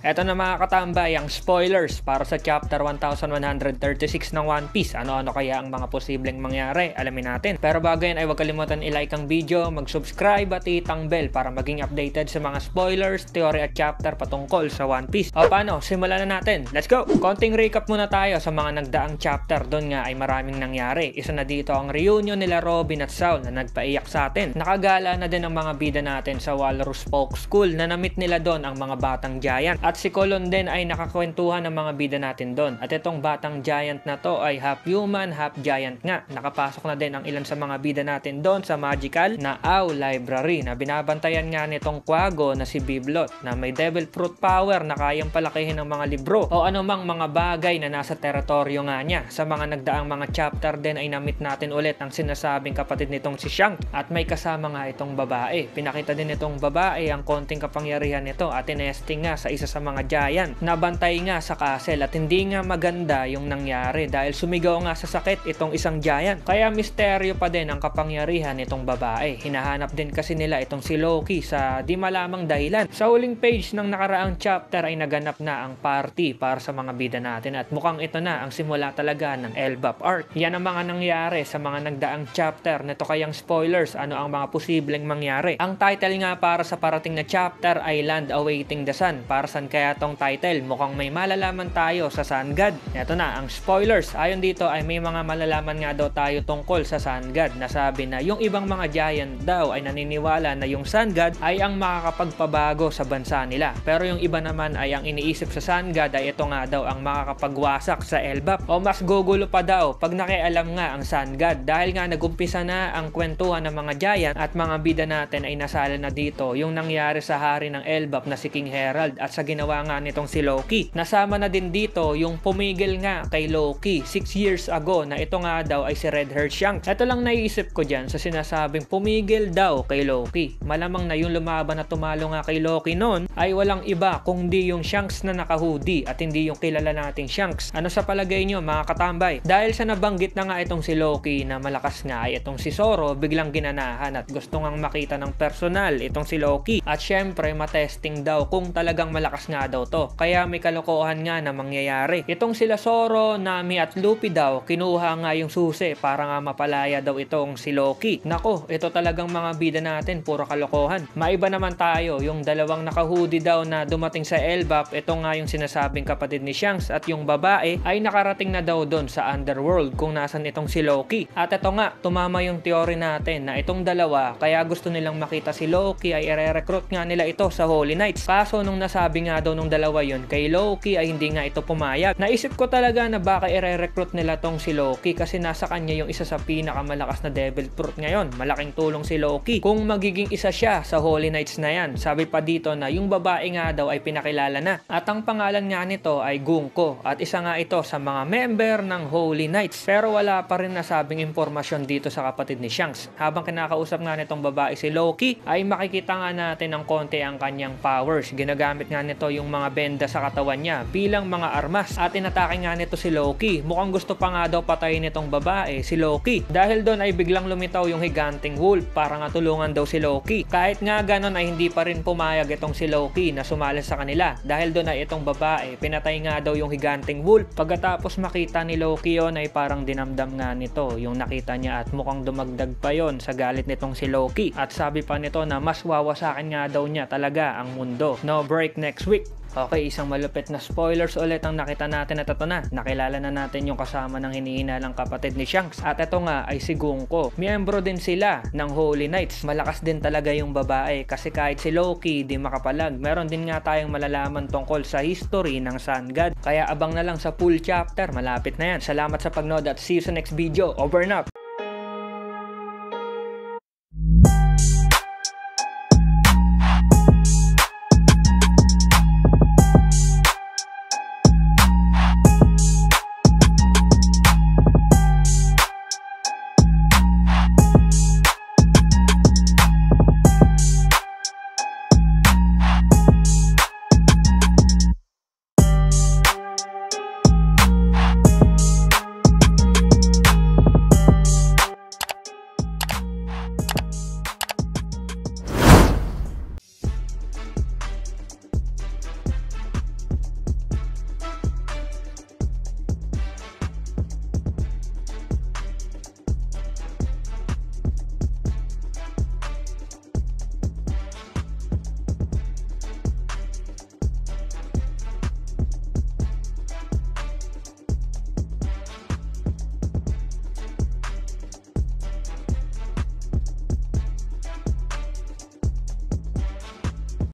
Eto na mga katambay, ang spoilers para sa chapter 1136 ng One Piece. Ano-ano kaya ang mga posibleng mangyari? Alamin natin. Pero bago yan ay huwag kalimutan i-like ang video, mag-subscribe at i-hitang bell para maging updated sa mga spoilers, theory at chapter patungkol sa One Piece. O paano? Simulan na natin. Let's go! Konting recap muna tayo sa mga nagdaang chapter. Doon nga ay maraming nangyari. Isa na dito ang reunion nila Robin at Saul na nagpaiyak sa atin. Nakagala na din ang mga bida natin sa Walrus Folk School na namit nila doon ang mga batang giant. At si Colon din ay nakakwentuhan ng mga bida natin doon. At itong batang giant na to ay half human, half giant nga. Nakapasok na din ang ilan sa mga bida natin doon sa magical na Owl Library na binabantayan nga nitong Quago na si Biblot na may devil fruit power na kayang palakihin ng mga libro o anumang mga bagay na nasa teritoryo nga niya. Sa mga nagdaang mga chapter din ay namit natin ulit ang sinasabing kapatid nitong si Shanks at may kasama nga itong babae. Pinakita din itong babae ang konting kapangyarihan nito at tinesting nga sa isa sa mga giant. Nabantay nga sa castle at hindi nga maganda yung nangyari dahil sumigaw nga sa sakit itong isang giant. Kaya misteryo pa din ang kapangyarihan nitong babae. Hinahanap din kasi nila itong si Loki sa di malamang dahilan. Sa huling page ng nakaraang chapter ay naganap na ang party para sa mga bida natin at mukhang ito na ang simula talaga ng Elbap arc. Yan ang mga nangyari sa mga nagdaang chapter. Nito kayang spoilers, ano ang mga posibleng mangyari. Ang title nga para sa parating na chapter ay Land Awaiting the Sun. Para saan kaya tong title? Mukhang may malalaman tayo sa Sun God. Ito na ang spoilers. Ayon dito ay may mga malalaman nga daw tayo tungkol sa Sun God. Nasabi na yung ibang mga giant daw ay naniniwala na yung Sun God ay ang makakapagpabago sa bansa nila. Pero yung iba naman ay ang iniisip sa Sun God ay ito nga daw ang makakapagwasak sa Elbap. O mas gugulo pa daw pag nakialam nga ang Sun God. Dahil nga nagumpisa na ang kwentuhan ng mga giant at mga bida natin ay nasala na dito yung nangyari sa hari ng Elbap na si King Herald at sa ginawa nga nitong si Loki. Nasama na din dito yung pumigil nga kay Loki 6 years ago na ito nga daw ay si Red Hair Shanks. Ito lang naiisip ko dyan sa sinasabing pumigil daw kay Loki. Malamang na yung lumaban na tumalo nga kay Loki noon ay walang iba kundi yung Shanks na naka-hoodie at hindi yung kilala nating Shanks. Ano sa palagay nyo mga katambay? Dahil sa nabanggit na nga itong si Loki na malakas nga ay itong si Zoro biglang ginanahan at gusto ngang makita ng personal itong si Loki at syempre matesting daw kung talagang malakas nga daw to. Kaya may kalokohan nga na mangyayari. Itong sila Zoro, Nami at Luffy daw kinuha nga yung susi para nga mapalaya daw itong si Loki. Nako, ito talagang mga bida natin puro kalokohan. Maiba naman tayo, yung dalawang naka-hoodie daw na dumating sa Elbap, ito nga yung sinasabing kapatid ni Shanks at yung babae ay nakarating na daw doon sa underworld kung nasan itong si Loki. At ito nga, tumama yung theory natin na itong dalawa kaya gusto nilang makita si Loki ay ire-recruit nga nila ito sa Holy Knights. Kaso nung nasabi nga daw nung dalawa yun kay Loki ay hindi nga ito pumayag. Naisip ko talaga na baka ire-recruit nila tong si Loki kasi nasa kanya yung isa sa pinakamalakas na devil fruit ngayon. Malaking tulong si Loki kung magiging isa siya sa Holy Knights na yan. Sabi pa dito na yung babae nga daw ay pinakilala na at ang pangalan nga nito ay Gunko at isa nga ito sa mga member ng Holy Knights. Pero wala pa rin nasabing impormasyon dito sa kapatid ni Shanks. Habang kinakausap nga nitong babae si Loki ay makikita nga natin ng konti ang kanyang powers. Ginagamit nga nito yung mga benda sa katawan niya bilang mga armas at inatake nga nito si Loki. Mukhang gusto pa nga daw patayin nitong babae si Loki. Dahil doon ay biglang lumitaw yung higanting wolf para nga tulungan daw si Loki. Kahit nga ganon ay hindi pa rin pumayag itong si Loki na sumali sa kanila. Dahil doon ay itong babae pinatay nga daw yung higanting wolf. Pagkatapos makita ni Loki yon ay parang dinamdam nga nito yung nakita niya at mukhang dumagdag pa yon sa galit nitong si Loki. At sabi pa nito na mas wawasakin nga daw niya talaga ang mundo. No break next week. Okay, isang malupit na spoilers ulit ang nakita natin at ito na. Nakilala na natin yung kasama ng hinihinalang kapatid ni Shanks. At ito nga ay si Gunko. Miyembro din sila ng Holy Knights. Malakas din talaga yung babae kasi kahit si Loki di makapalag. Meron din nga tayong malalaman tungkol sa history ng Sun God. Kaya abang na lang sa full chapter. Malapit na yan. Salamat sa pagnood at see you sa next video. Over and out!